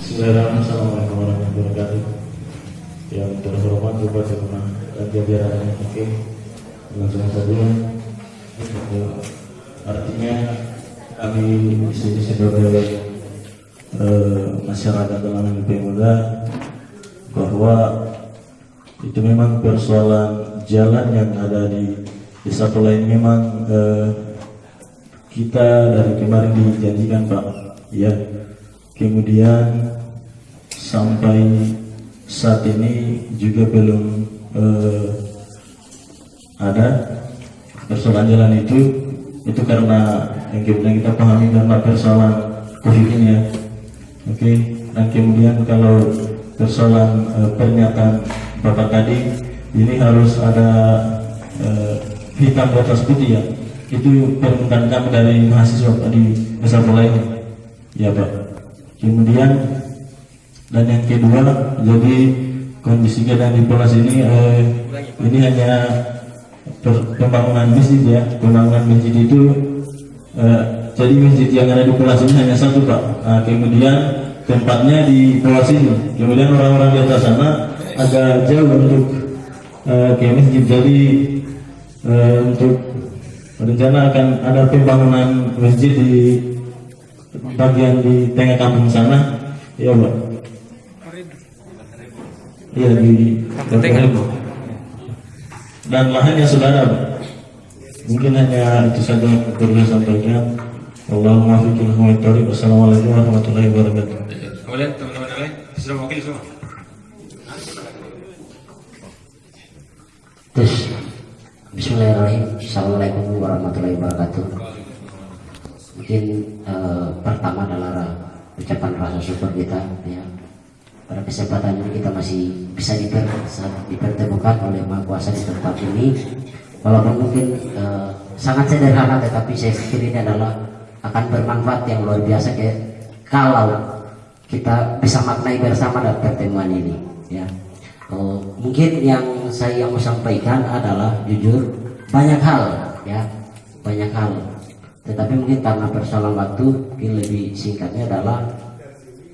Bismillahirrahmanirrahim. Assalamualaikum warahmatullahi wabarakatuh. Yang terhormat Bupati Bunang dan jajaran oke langsung saja. Artinya kami di sini sebagai masyarakat dalam MP Muda bahwa itu memang persoalan jalan yang ada di satu lain memang kita dari kemarin dijanjikan Pak ya, kemudian sampai saat ini juga belum ada persoalan jalan itu karena yang kemudian kita pahami karena persoalan COVID ini ya. Oke, dan kemudian kalau persoalan pernyataan Bapak tadi ini harus ada hitam di atas putih ya. Itu permintaan kami dari mahasiswa di besar lainnya ya Pak. Kemudian dan yang kedua, jadi kondisi keadaan di Pulau ini hanya pembangunan masjid ya. Pembangunan masjid itu jadi masjid yang ada di Pulau ini hanya satu Pak. Kemudian tempatnya di Pulau ini. Kemudian orang-orang di atas sana agak jauh untuk ke masjid. Jadi untuk rencana akan ada pembangunan masjid di bagian di tengah kampung sana ya Pak. Iya di dan lahannya sudah ada Pak. Mungkin hanya itu saja yang perlu saya sampaikan. Allahumma fiqhil mu'tari. Wassalamualaikum warahmatullahi wabarakatuh. Kemudian teman-teman lain sudah mewakili semua. Terus Bismillahirrahmanirrahim. Assalamualaikum warahmatullahi wabarakatuh. Mungkin pertama adalah ucapan rasa syukur kita ya. Pada kesempatan ini kita masih bisa dipertemukan oleh Maha Kuasa di tempat ini. Walaupun mungkin sangat sederhana, tetapi saya pikir ini adalah akan bermanfaat yang luar biasa kalau kita bisa maknai bersama dalam pertemuan ini ya. Mungkin yang saya mau sampaikan adalah jujur banyak hal ya, banyak hal. Tetapi mungkin karena persoalan waktu, mungkin lebih singkatnya adalah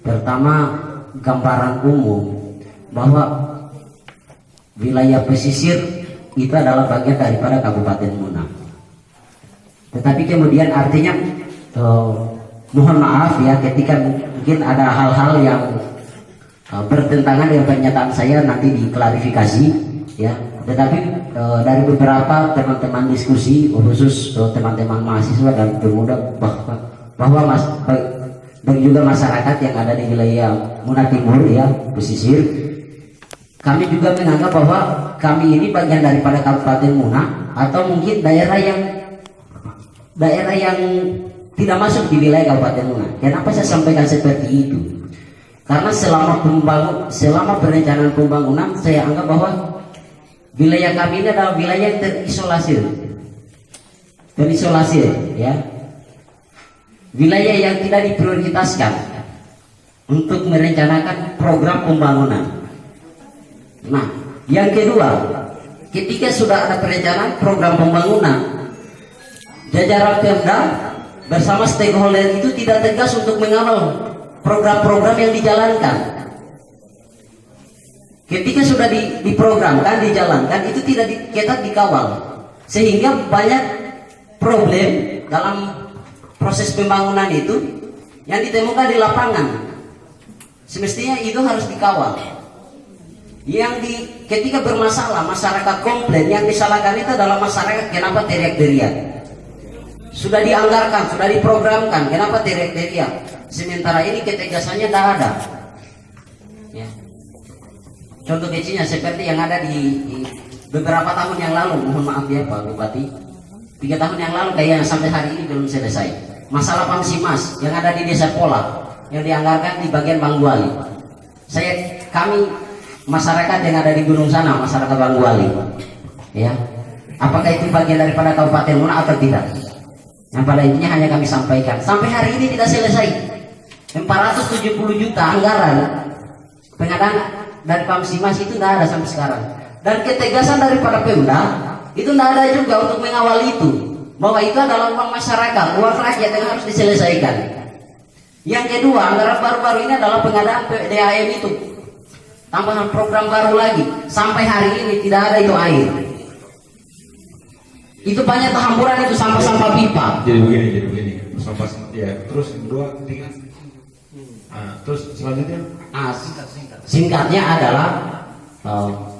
pertama gambaran umum bahwa wilayah pesisir itu adalah bagian daripada Kabupaten Muna. Tetapi kemudian artinya mohon maaf ya ketika mungkin ada hal-hal yang bertentangan dengan pernyataan saya nanti diklarifikasi ya. Tetapi dari beberapa teman-teman diskusi khusus teman-teman mahasiswa dan pemuda bahwa dan juga masyarakat yang ada di wilayah Muna Timur ya, pesisir, kami juga menganggap bahwa kami ini bagian daripada Kabupaten Muna atau mungkin daerah yang tidak masuk di wilayah Kabupaten Muna. Kenapa saya sampaikan seperti itu? Karena selama perencanaan pembangunan saya anggap bahwa wilayah kami ini adalah wilayah yang terisolasi ya. Wilayah yang tidak diprioritaskan untuk merencanakan program pembangunan. Nah, yang kedua, ketika sudah ada perencanaan program pembangunan, jajaran Pemda bersama stakeholder itu tidak tegas untuk mengawal program-program yang dijalankan. Ketika sudah diprogramkan, dijalankan, itu tidak dikawal, sehingga banyak problem dalam proses pembangunan itu yang ditemukan di lapangan. Semestinya itu harus dikawal. Ketika bermasalah, masyarakat komplain, yang disalahkan itu adalah masyarakat. Kenapa teriak-teriak? Sudah dianggarkan, sudah diprogramkan, kenapa teriak-teriak? Sementara ini ketegasannya tidak ada ya. Contoh kecilnya seperti yang ada di beberapa tahun yang lalu, mohon maaf ya Pak Bupati, 3 tahun yang lalu kayaknya sampai hari ini belum selesai. Masalah Pamsimas yang ada di Desa Pola yang dianggarkan di bagian Bangguali. Kami masyarakat yang ada di gunung sana, masyarakat Bangguali ya, apakah itu bagian daripada Kabupaten Muna atau tidak? Yang pada intinya hanya kami sampaikan, sampai hari ini tidak selesai. 470 juta anggaran pengadaan dari Pamsimas itu tidak ada sampai sekarang. Dan ketegasan daripada Pemda itu tidak ada juga untuk mengawal itu, bahwa itu adalah uang masyarakat, uang rakyat yang harus diselesaikan. Yang kedua, anggaran baru-baru ini adalah pengadaan PDAM itu. Tambahan program baru lagi. Sampai hari ini tidak ada itu air. Itu banyak kehamburan itu sampah-sampah pipa. Jadi begini. Sampah ya. Terus yang kedua, ketiga. Terus selanjutnya? Singkatnya adalah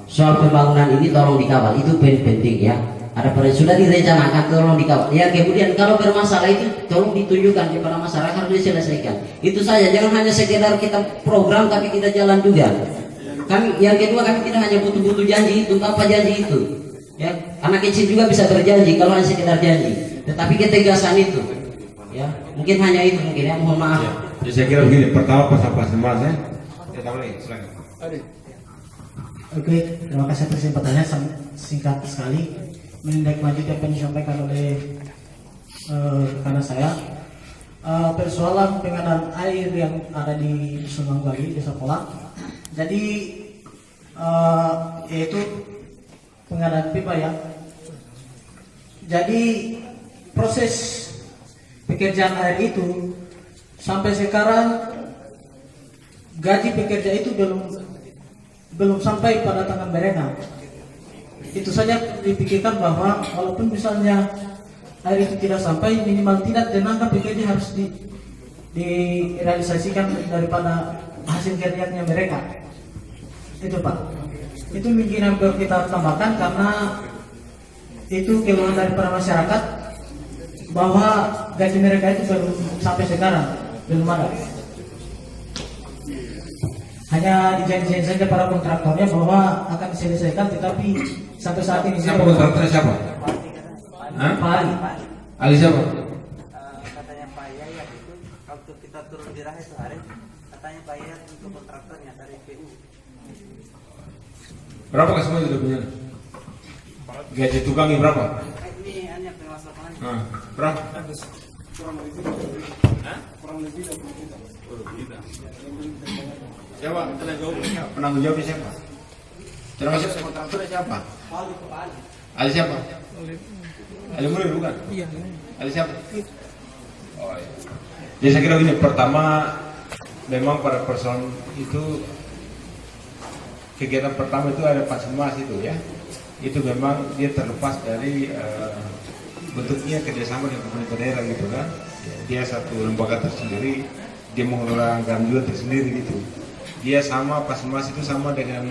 soal pembangunan ini tolong dikawal. Itu penting ya. Ada sudah direncanakan, tolong dikawal. Ya kemudian kalau bermasalah itu tolong ditunjukkan kepada masyarakat, harus diselesaikan. Itu saja, jangan hanya sekedar kita program tapi kita jalan juga. Kan yang kedua, kami tidak hanya butuh janji itu, apa janji itu? Ya, anak kecil juga bisa berjanji kalau hanya sekedar janji. Tetapi ketegasan itu, ya mungkin hanya itu mungkin ya, mohon maaf. Ya, saya kira begini. Pertama pas mas ya. Ya tahu lagi, silakan. Oke, terima kasih atas kesempatannya, singkat sekali menindaklanjuti apa yang disampaikan oleh rekan saya. Persoalan pengadaan air yang ada di Sungai Bali, Desa Polak. Jadi yaitu pengadaan pipa ya. Jadi proses pekerjaan air itu sampai sekarang gaji pekerja itu belum sampai pada tangan mereka. Itu saja dipikirkan bahwa walaupun misalnya air itu tidak sampai, minimal tidak tenaga pekerja harus direalisasikan daripada hasil kerjanya mereka. Itu Pak. Itu mungkin yang perlu kita tambahkan karena itu keluhan daripada masyarakat bahwa gaji mereka itu belum sampai sekarang, belum ada. Hanya dijanjikan saja para kontraktornya bahwa akan diselesaikan, tetapi sampai saat ini Siapa kontraktornya siapa? Pak Ali. Ali siapa? Katanya Pak Yayat itu waktu kita turun di Rahe sehari, katanya Pak Yayat untuk kontraktornya dari PU. Berapa semua itu punya? Gaji tukangnya berapa? Ini hanya permasalahannya. Berapa? Siapa? Penanggung jawabnya siapa? Terima kasih. Kontraktornya siapa? Ali siapa? Ali Mulir bukan? Iya. Ali siapa? Oh iya. Jadi saya kira begini, pertama memang pada persoalan itu kegiatan pertama itu ada Pasinmas itu ya. Itu memang dia terlepas dari bentuknya kerjasama dengan pemerintah daerah gitu kan. Dia satu lembaga tersendiri, dia mengelola anggaran juga tersendiri gitu. Dia sama Pasinmas itu sama dengan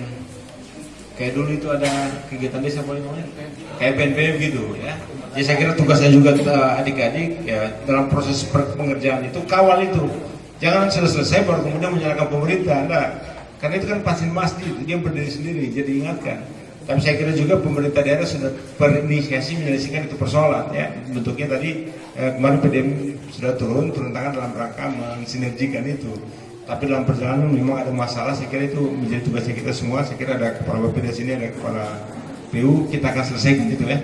kayak dulu itu ada kegiatan desa paling kayak PNPM gitu ya. Jadi saya kira tugasnya juga adik-adik ya dalam proses pengerjaan itu kawal itu. Jangan selesai baru kemudian menyalahkan pemerintah, enggak. Karena itu kan Pasinmas itu dia berdiri sendiri, jadi ingatkan. Tapi saya kira juga pemerintah daerah sudah berinisiasi menyelesaikan itu persoalan ya. Bentuknya tadi kemarin PDM sudah turun tangan dalam rangka mensinergikan itu. Tapi dalam perjalanan memang ada masalah, saya kira itu menjadi tugasnya kita semua. Saya kira ada kepala BPD sini, ada kepala PU, kita akan selesaikan gitu ya.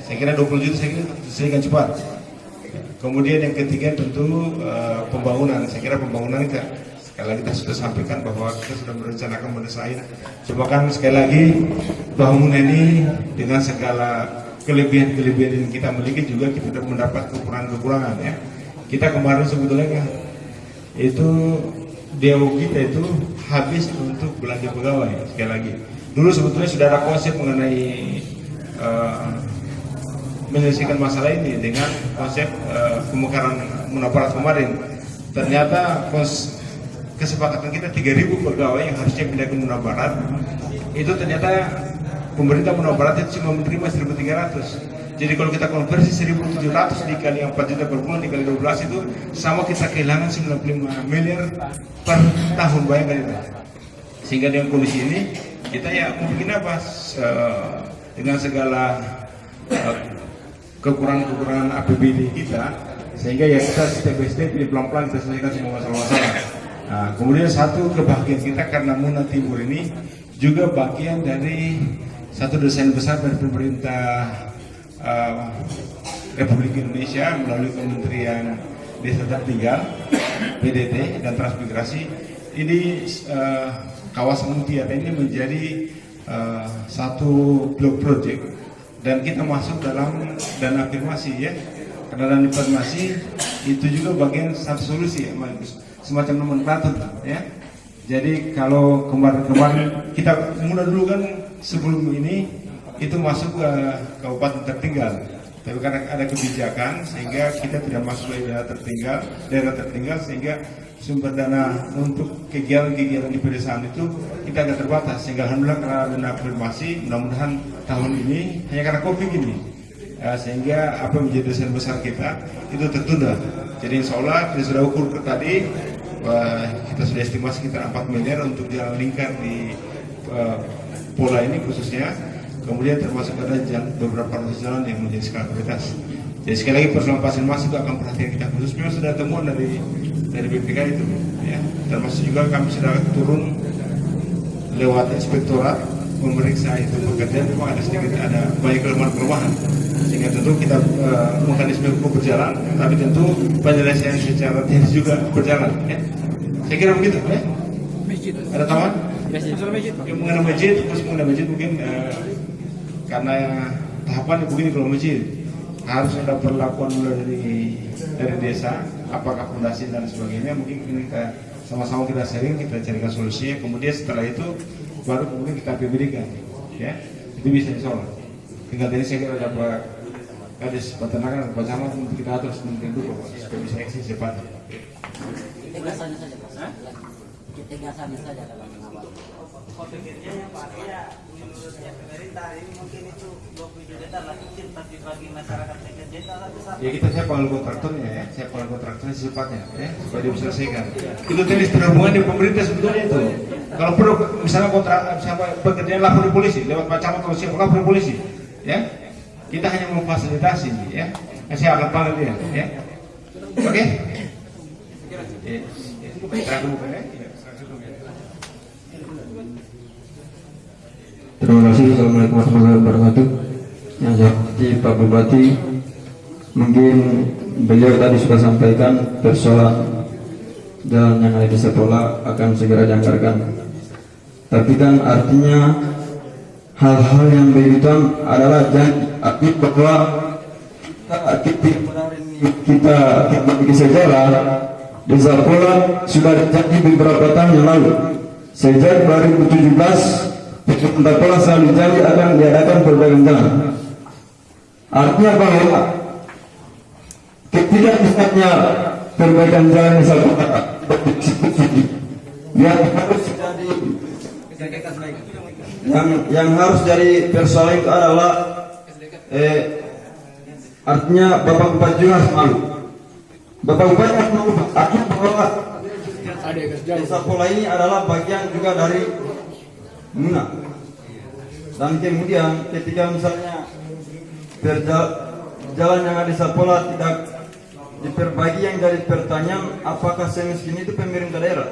Saya kira 20 juta saya kira selesaikan cepat. Kemudian yang ketiga tentu pembangunan. Saya kira pembangunan sekali lagi kita sudah sampaikan bahwa kita sudah merencanakan mendesain. Cuma kan sekali lagi bangunan ini dengan segala kelebihan-kelebihan yang kita miliki juga kita mendapat kekurangan-kekurangan ya. Kita kemarin sebetulnya itu DAU kita itu habis untuk belanja pegawai sekali lagi. Dulu sebetulnya sudah ada konsep mengenai menyelesaikan masalah ini dengan konsep pemekaran Munabarat kemarin. Ternyata kesepakatan kita 3.000 pegawai yang harusnya pindah ke Munabarat itu ternyata pemerintah Munabarat itu cuma menerima 1.300. Jadi kalau kita konversi 1.700 dikali 4 juta per bulan dikali 12 itu sama kita kehilangan 95 miliar per tahun, bayangkan itu. Sehingga dengan kondisi ini kita ya mungkin apa dengan segala kekurangan APBD kita, sehingga ya kita step by step ini pelan-pelan kita selesaikan semua masalah-masalah. Nah, kemudian satu kebahagiaan kita karena Muna Timur ini juga bagian dari satu desain besar dari pemerintah Republik Indonesia melalui Kementerian Desa Tertinggal, PDT dan Transmigrasi. Ini kawasan Mutiara ini menjadi satu blok project dan kita masuk dalam dana afirmasi ya. Karena dana informasi itu juga bagian satu solusi, semacam nomenklatur, ya. Jadi kalau kemarin kita mulai dulu kan sebelum ini itu masuk ke kabupaten tertinggal, tapi karena ada kebijakan sehingga kita tidak masuk ke daerah tertinggal sehingga sumber dana untuk kegiatan-kegiatan di pedesaan itu kita agak terbatas, sehingga alhamdulillah karena dana afirmasi mudah-mudahan tahun ini hanya karena COVID ini sehingga apa menjadi desain besar kita itu tertunda. Jadi insya Allah kita sudah ukur tadi, kita sudah estimasi sekitar 4 miliar untuk jalan lingkar di pola ini khususnya. Kemudian termasuk ada beberapa ruas jalan yang menjadi skala prioritas. Jadi sekali lagi persoalan pasien masuk akan perhatian kita khusus. Memang sudah temuan dari BPK itu, ya. Termasuk juga kami sudah turun lewat inspektorat memeriksa itu pekerjaan, memang ada banyak kelemahan, sehingga tentu kita mekanisme hukum berjalan, tapi tentu penyelesaian secara teknis juga berjalan, ya. Saya kira begitu, ya. Ada tambahan? Mengenai masjid, mungkin karena tahapan begini, kalau masjid harus ada perlakuan mulai dari desa, apakah fondasi dan sebagainya. Mungkin ini kita sama-sama kita sharing, kita carikan solusinya. Kemudian setelah itu baru kemudian kita PBD-kan, ya. Itu bisa insyaallah. Tinggal tadi saya kira ada Pak Kades Peternakan, Pak Camat untuk kita atur sebentar dulu supaya bisa eksis cepatnya. Tegasannya saja, Pak. Tegasannya saja dalam mengawal. Pikirnya yang Pak ya menurutnya pemerintah ini mungkin itu 20 juta lah kecil, tapi bagi masyarakat pekerja itu besar. Ya kita siap panggil kontraktornya, ya, siap panggil kontraktornya secepatnya, ya, supaya dia bisa selesaikan. Itu teknis terhubungan di pemerintah sebetulnya itu. Kalau perlu misalnya pekerjaan lapor di polisi, lewat Pak Camat kalau siap lapor di polisi, ya. Kita hanya memfasilitasi, ya. Saya akan panggil dia, ya. Oke? Terima kasih. Assalamualaikum warahmatullahi wabarakatuh. Yang saya hormati Pak Bupati, mungkin beliau tadi sudah sampaikan persoalan jalan yang ada di sekolah akan segera dianggarkan. Tapi kan artinya hal-hal yang begitu adalah janji bahwa kita bagi sejarah di sekolah sudah terjadi beberapa tahun yang lalu. Sejak 2017 pemerintah pola selalu janji akan diadakan perbaikan jalan. Artinya bahwa ketidakbisanya perbaikan jalan di sekolah yang harus jadi persoalan itu adalah artinya Bapak Bupati juga harus malu. Bapak Bupati harus malu artinya bahwa desa pola ini adalah bagian juga dari Muna. Dan kemudian ketika misalnya jalan yang ada di Sapola tidak diperbaiki, yang jadi pertanyaan apakah semiskin itu pemerintah daerah.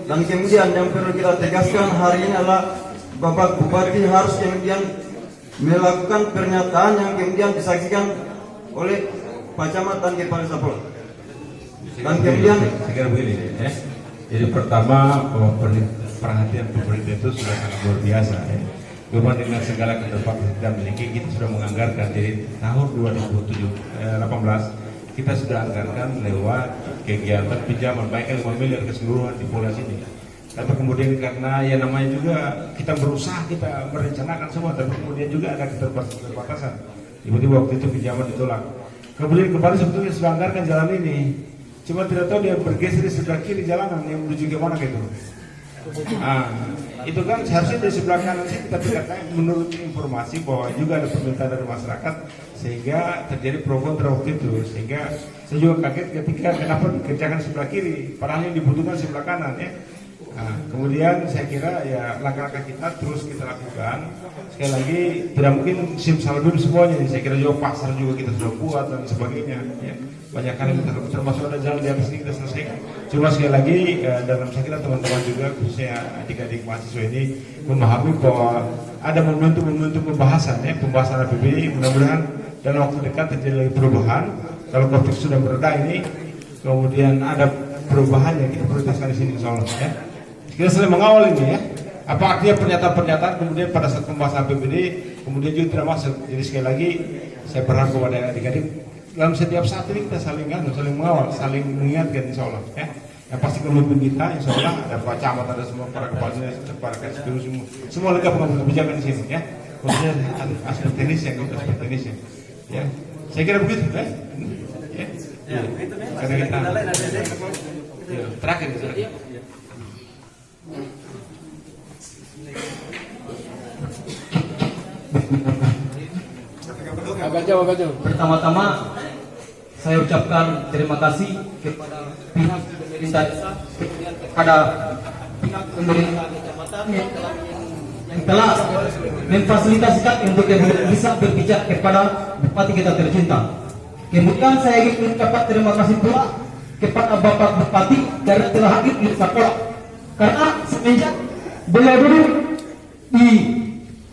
Dan kemudian yang perlu kita tegaskan hari ini adalah Bapak Bupati harus kemudian melakukan pernyataan yang kemudian disaksikan oleh Pak Camat dan Kepala Sapola. Dan kemudian saya kira begini, ya. Jadi pertama perhatian pemerintah itu sudah sangat luar biasa, ya. Memang dengan segala keterbatasan yang kita miliki, kita sudah menganggarkan. Jadi tahun 2018 kita sudah anggarkan lewat kegiatan pinjaman baik 5 miliar keseluruhan di Pola sini. Tapi kemudian karena ya namanya juga kita berusaha, kita merencanakan semua, tapi kemudian juga ada keterbatasan. Tiba-tiba waktu itu pinjaman ditolak. Kemudian kemarin sebetulnya sudah anggarkan jalan ini, cuma tidak tahu dia bergeser di sebelah kiri jalanan yang menuju ke mana gitu. Itu kan seharusnya di sebelah kanan sih, tapi katanya menurut informasi bahwa juga ada permintaan dari masyarakat sehingga terjadi pro kontra waktu itu, sehingga saya juga kaget ketika kenapa dikerjakan sebelah kiri padahal yang dibutuhkan sebelah kanan, ya. Kemudian saya kira ya langkah-langkah kita terus kita lakukan. Sekali lagi tidak mungkin simsalabim semuanya, saya kira juga pasar juga kita sudah buat dan sebagainya, ya. Banyak kali kita termasuk ada jalan di atas ini kita selesaikan. Cuma sekali lagi dalam saya kira teman-teman juga khususnya adik-adik mahasiswa ini memahami bahwa ada momentum-momentum pembahasan, ya, pembahasan APBD. Mudah-mudahan dalam waktu dekat terjadi lagi perubahan. Kalau COVID sudah mereda ini, kemudian ada perubahan yang kita prioritaskan di sini, insya Allah, ya. Kita selalu mengawal ini, ya. Apa artinya pernyataan-pernyataan kemudian pada saat pembahasan APBD kemudian juga tidak masuk. Jadi sekali lagi saya berharap kepada adik-adik dalam setiap saat ini kita saling mengawal, saling mengingatkan insya Allah ya. Yang pasti pemimpin kita insya Allah ada Pak Camat, ada semua para kepala dinas, para kasih semua lega pengambil kebijakan di sini ya. Khususnya aspek teknis yang ya. Saya kira begitu ya. Ya. Karena kita terakhir. Pertama-tama saya ucapkan terima kasih kepada pihak pemerintah desa, kepada pihak pemerintah kecamatan yang telah memfasilitasikan untuk bisa berbicara kepada bupati kita tercinta. Kemudian saya ingin mengucapkan terima kasih pula kepada Bapak Bupati karena telah hadir di sekolah. Karena semenjak beliau duduk di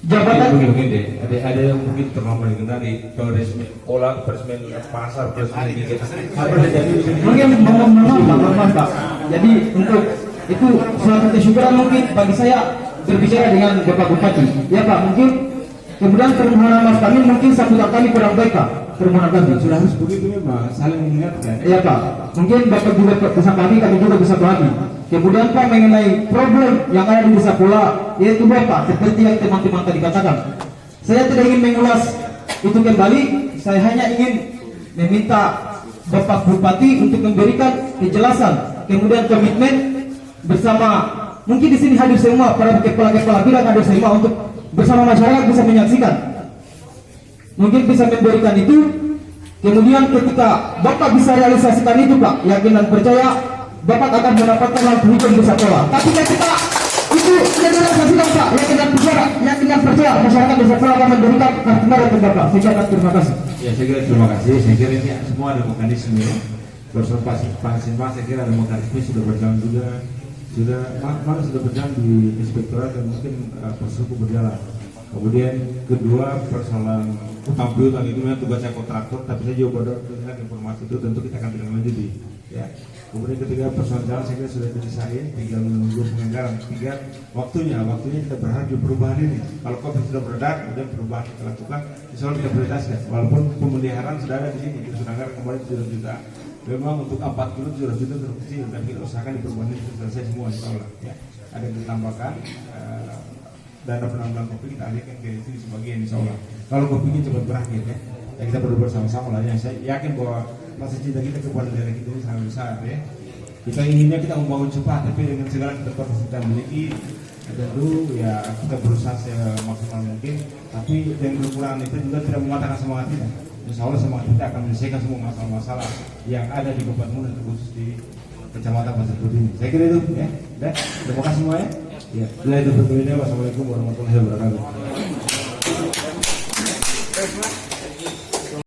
jabatan mungkin deh, ada yang mungkin terlalu mengenali peresmian sekolah, peresmian pasar, peresmian ini. mungkin mohon Pak. Jadi untuk itu suatu kesyukuran mungkin bagi saya berbicara dengan Bapak Bupati. Ya Pak, mungkin kemudian permohonan maaf kami mungkin sambutan kami kurang baik Pak. Permohonan kami Sudah harus begitu memang, saling mengingatkan. ya Pak. Mungkin Bapak juga bisa pahami, kami juga bisa pahami. Kemudian Pak mengenai problem yang ada di desa Pola, yaitu Bapak seperti yang teman-teman tadi katakan. Saya tidak ingin mengulas itu kembali. Saya hanya ingin meminta Bapak Bupati untuk memberikan kejelasan, kemudian komitmen bersama. Mungkin di sini hadir semua para kepala-kepala bilang hadir semua untuk bersama masyarakat bisa menyaksikan. Mungkin bisa memberikan itu. Kemudian ketika Bapak bisa realisasikan itu Pak, yakin dan percaya Bapak akan mendapatkan lampu hijau di sekolah. Tapi ketika itu tidak direalisasikan Pak, yakin dan percaya masyarakat di sekolah akan memberikan kartu merah ke Bapak. Saya terima kasih. Ya saya kira terima kasih. Saya kira ini semua ada mekanisme ya. Bersama saya kira ada mekanisme sudah berjalan juga. Mana sudah berjalan di inspektorat dan mungkin proses hukum berjalan. Kemudian kedua persoalan utang piutang itu memang tugasnya kontraktor, tapi saya juga bodoh dengan informasi itu tentu kita akan tidak lanjuti. Ya. Kemudian ketiga persoalan jalan saya kira sudah didesain, tinggal menunggu penganggaran. Tiga waktunya kita berharap di perubahan ini. Kalau COVID sudah beredar, kemudian perubahan kita lakukan, insya Allah kita prioritaskan. Walaupun pemeliharaan sudah ada di sini, kita sudah anggaran kembali 7 juta. Memang untuk 4 kilo 7 juta terlalu kecil, dan kita usahakan di perubahan ini selesai semua insya Allah. Ya. Ada yang ditambahkan. Dana penanggulangan COVID kita alihkan ke sini sebagian insya Allah. Kalau COVID ini cepat berakhir ya kita berdua bersama-sama lah. Yang saya yakin bahwa rasa cinta kita kepada daerah kita ini sangat besar ya. Kita inginnya kita membangun cepat, tapi dengan segala keterbatasan kita miliki, tentu ya kita berusaha semaksimal mungkin. Tapi dengan kekurangan itu juga tidak mematahkan semangat kita. Insya Allah semangat kita akan menyelesaikan semua masalah-masalah yang ada di Kabupaten Muda, khusus di Kecamatan Pasar Putih ini. Saya kira itu ya. Dan terima kasih semua ya. Ya, itu berikutnya. Wassalamualaikum warahmatullahi wabarakatuh.